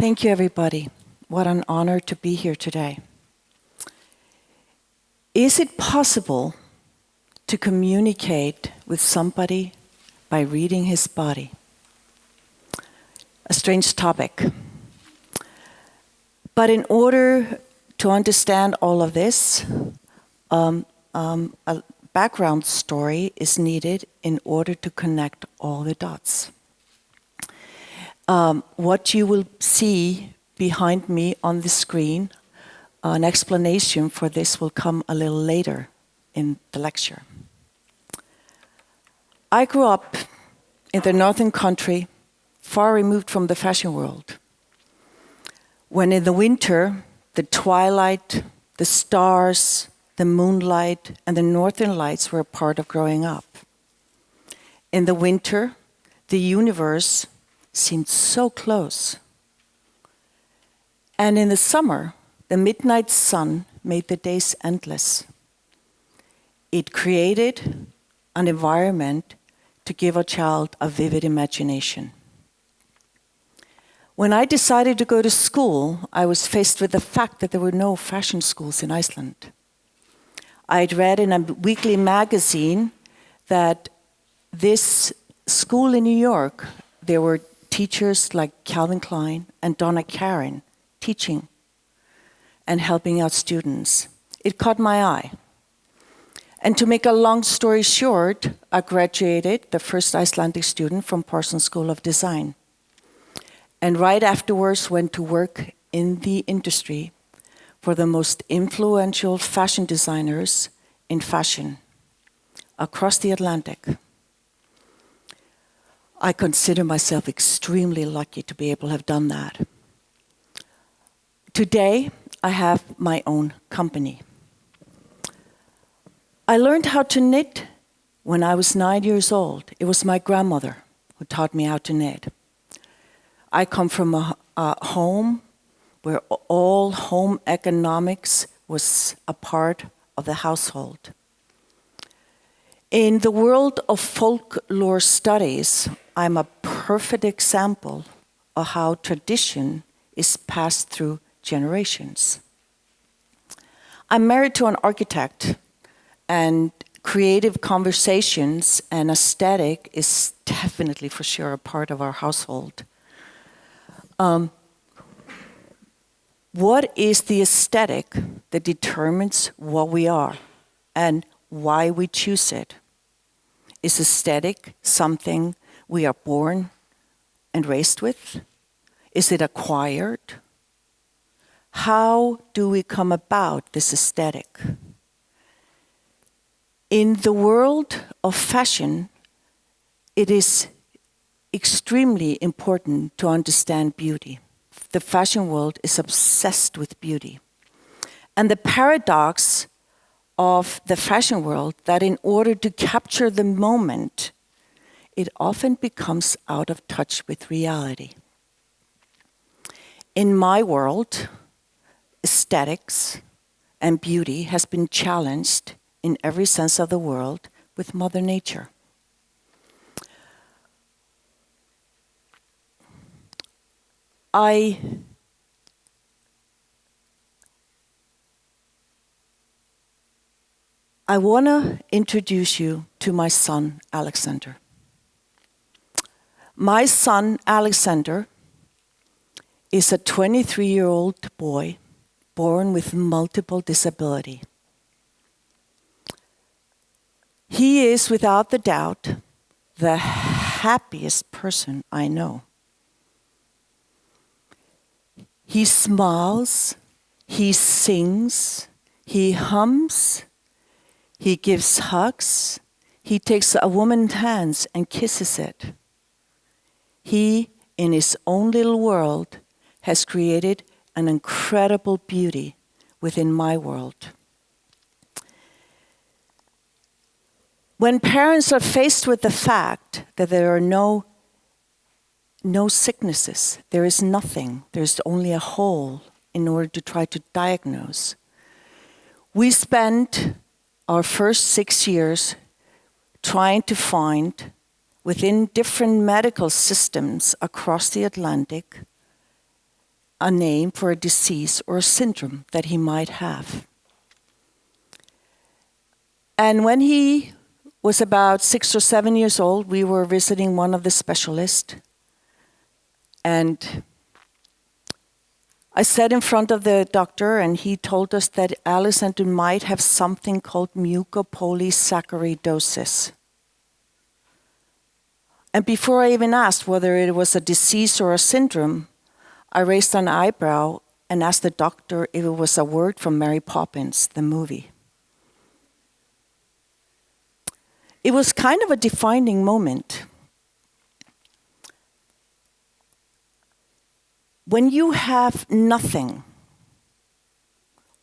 Thank you, everybody. What an honor to be here today. Is it possible to communicate with somebody by reading his body? A strange topic. But in order to understand all of this, a background story is needed in order to connect all the dots. What you will see behind me on the screen, an explanation for this will come a little later in the lecture. I grew up in the northern country, far removed from the fashion world. When in the winter, the twilight, the stars, the moonlight, and the northern lights were a part of growing up. In the winter, the universe seemed so close. And in the summer, the midnight sun made the days endless. It created an environment to give a child a vivid imagination. When I decided to go to school, I was faced with the fact that there were no fashion schools in Iceland. I'd read in a weekly magazine that this school in New York, there were teachers like Calvin Klein and Donna Karan teaching and helping out students. It caught my eye. And to make a long story short, I graduated, the first Icelandic student from Parsons School of Design. And right afterwards went to work in the industry for the most influential fashion designers in fashion across the Atlantic. I consider myself extremely lucky to be able to have done that. Today, I have my own company. I learned how to knit when I was 9 years old. It was my grandmother who taught me how to knit. I come from a home where all home economics was a part of the household. In the world of folklore studies, I'm a perfect example of how tradition is passed through generations. I'm married to an architect, and creative conversations and aesthetic is definitely for sure a part of our household. What is the aesthetic that determines what we are and why we choose it? Is aesthetic something we are born and raised with? Is it acquired? How do we come about this aesthetic? In the world of fashion, it is extremely important to understand beauty. The fashion world is obsessed with beauty. And the paradox of the fashion world that in order to capture the moment, it often becomes out of touch with reality. In my world, aesthetics and beauty has been challenged in every sense of the word with Mother Nature. I want to introduce you to my son, Alexander. My son, Alexander, is a 23-year-old boy born with multiple disability. He is, without the doubt, the happiest person I know. He smiles, he sings, he hums, he gives hugs, he takes a woman's hands and kisses it. He, in his own little world, has created an incredible beauty within my world. When parents are faced with the fact that there are no sicknesses, there is nothing, there's only a hole in order to try to diagnose, we spend our first 6 years trying to find within different medical systems across the Atlantic a name for a disease or a syndrome that he might have. And when he was about 6 or 7 years old, we were visiting one of the specialists. And I sat in front of the doctor, and he told us that Alexander might have something called mucopolysaccharidosis. And before I even asked whether it was a disease or a syndrome, I raised an eyebrow and asked the doctor if it was a word from Mary Poppins, the movie. It was kind of a defining moment. When you have nothing,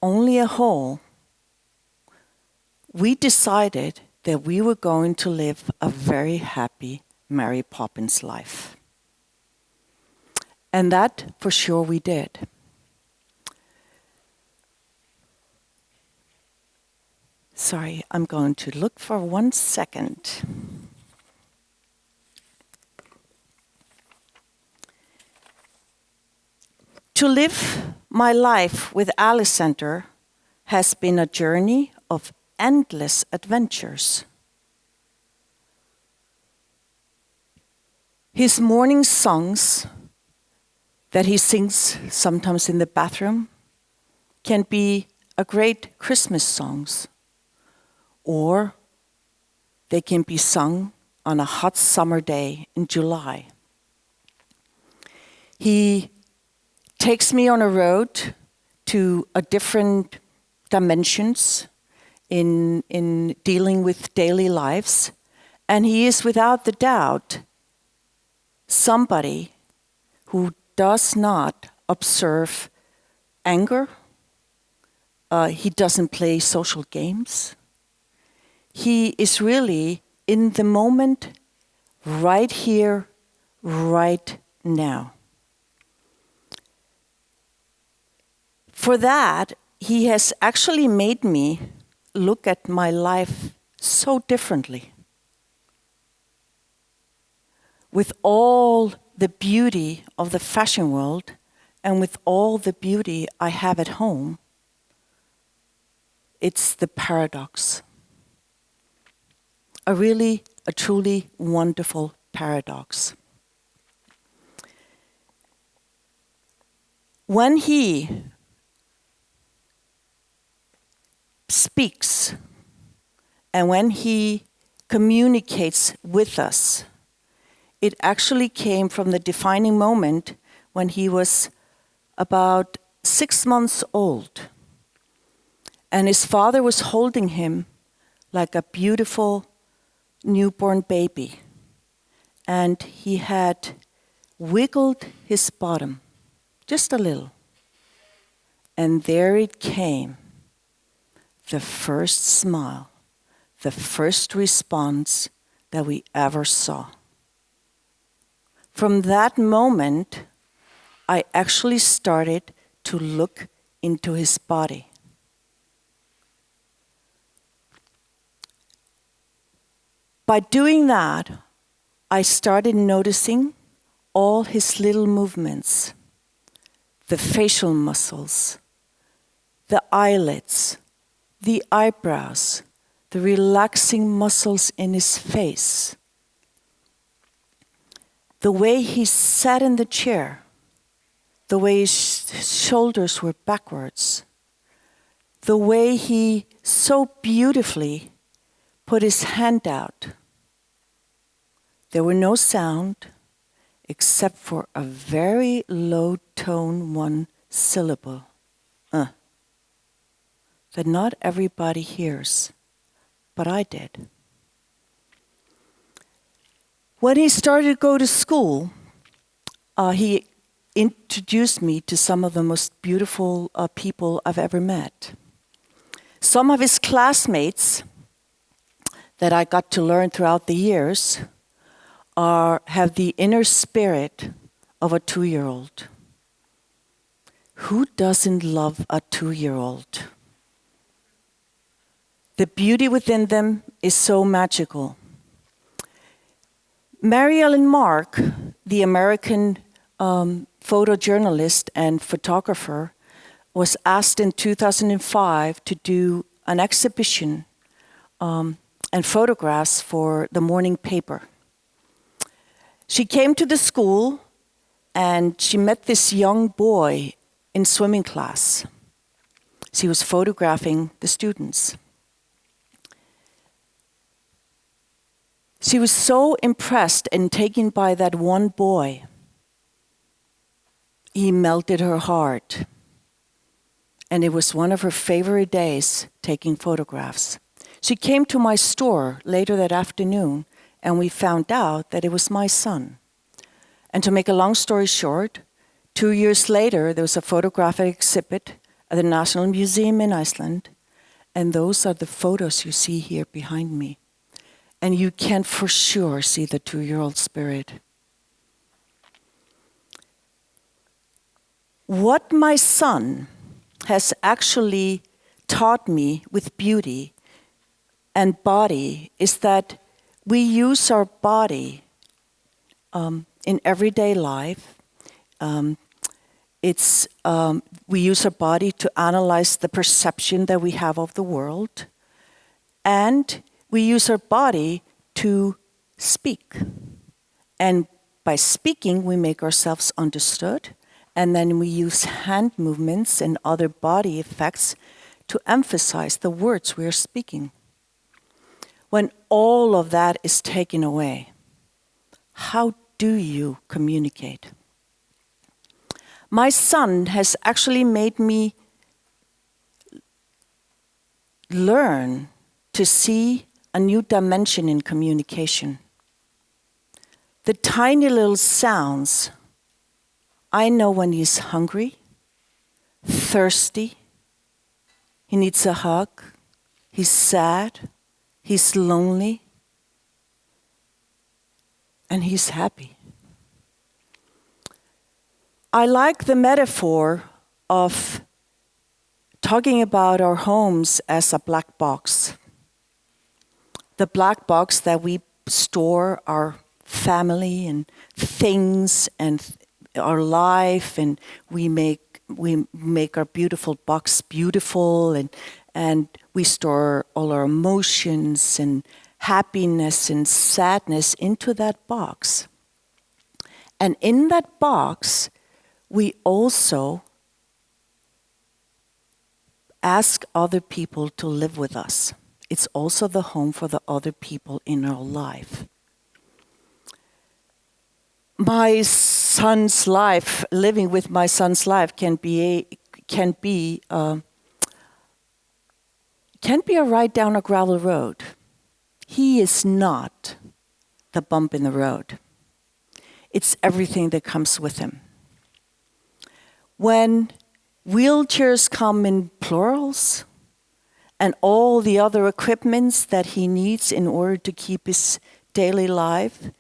only a hole, we decided that we were going to live a very happy Mary Poppins life. And that, for sure, we did. Sorry, I'm going to look for 1 second. To live my life with Alexander has been a journey of endless adventures. His morning songs that he sings sometimes in the bathroom can be a great Christmas songs, or they can be sung on a hot summer day in July. He takes me on a road to a different dimensions in dealing with daily lives, and he is without the doubt somebody who does not observe anger. He doesn't play social games. He is really in the moment, right here, right now. For that, he has actually made me look at my life so differently. With all the beauty of the fashion world and with all the beauty I have at home, it's the paradox. A truly wonderful paradox. When he speaks and when he communicates with us, it actually came from the defining moment when he was about 6 months old. And his father was holding him like a beautiful newborn baby. And he had wiggled his bottom just a little. And there it came, the first smile, the first response that we ever saw. From that moment, I actually started to look into his body. By doing that, I started noticing all his little movements, the facial muscles, the eyelids, the eyebrows, the relaxing muscles in his face, the way he sat in the chair, the way his shoulders were backwards, the way he so beautifully put his hand out. There were no sound except for a very low tone, one syllable, that not everybody hears, but I did. When he started to go to school, he introduced me to some of the most beautiful people I've ever met. Some of his classmates that I got to learn throughout the years have the inner spirit of a 2-year-old. Who doesn't love a 2-year-old? The beauty within them is so magical. Marielle and Mark, the American photojournalist and photographer, was asked in 2005 to do an exhibition and photographs for the morning paper. She came to the school and she met this young boy in swimming class. She was photographing the students. She was so impressed and taken by that one boy. He melted her heart. And it was one of her favorite days taking photographs. She came to my store later that afternoon, and we found out that it was my son. And to make a long story short, 2 years later, there was a photographic exhibit at the National Museum in Iceland, and those are the photos you see here behind me. And you can for sure see the 2-year-old spirit. What my son has actually taught me with beauty and body is that we use our body in everyday life. We use our body to analyze the perception that we have of the world, and we use our body to speak. And by speaking, we make ourselves understood. And then we use hand movements and other body effects to emphasize the words we are speaking. When all of that is taken away, how do you communicate? My son has actually made me learn to see a new dimension in communication. The tiny little sounds. I know when he's hungry, thirsty, he needs a hug, he's sad, he's lonely, and he's happy. I like the metaphor of talking about our homes as a black box. The black box that we store our family and things and our life, and we make our beautiful box beautiful, and we store all our emotions and happiness and sadness into that box. And in that box, we also ask other people to live with us. It's also the home for the other people in our life. My son's life, living with my son's life, can be a ride down a gravel road. He is not the bump in the road. It's everything that comes with him. When wheelchairs come in plurals and all the other equipments that he needs in order to keep his daily life,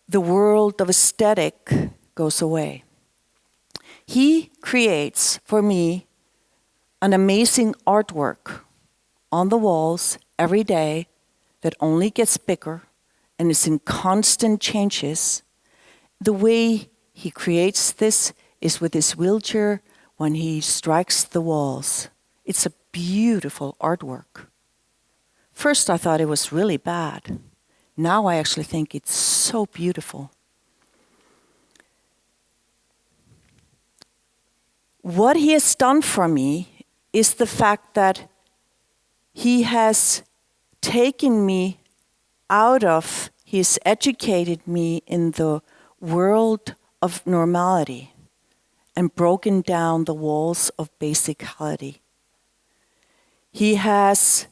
the world of aesthetic goes away. He creates, for me, an amazing artwork on the walls every day that only gets bigger and is in constant changes. The way he creates this is with his wheelchair when he strikes the walls. It's a beautiful artwork. First, I thought it was really bad. Now I actually think it's so beautiful. What he has done for me is the fact that he has taken me out of, he has educated me in the world of normality and broken down the walls of basicality. He has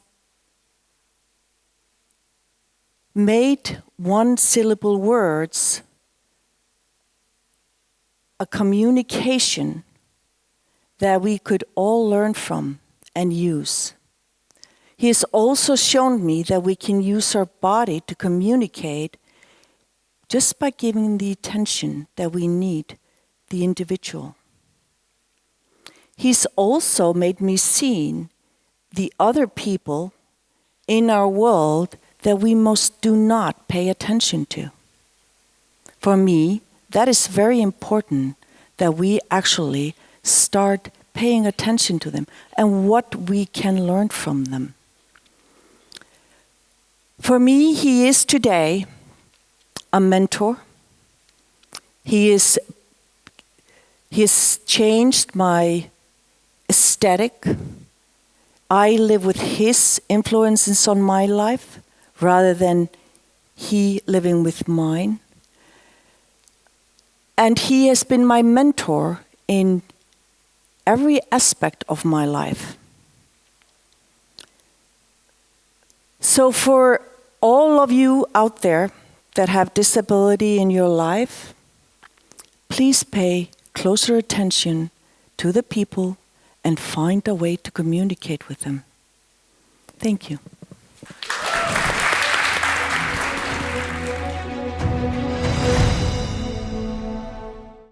made one-syllable words a communication that we could all learn from and use. He has also shown me that we can use our body to communicate just by giving the attention that we need the individual. He's also made me see the other people in our world that we most do not pay attention to. For me, that is very important that we actually start paying attention to them and what we can learn from them. For me, he is today a mentor. He has changed my aesthetic. I live with his influences on my life rather than he living with mine. And he has been my mentor in every aspect of my life. So for all of you out there that have disability in your life, please pay closer attention to the people and find a way to communicate with them. Thank you.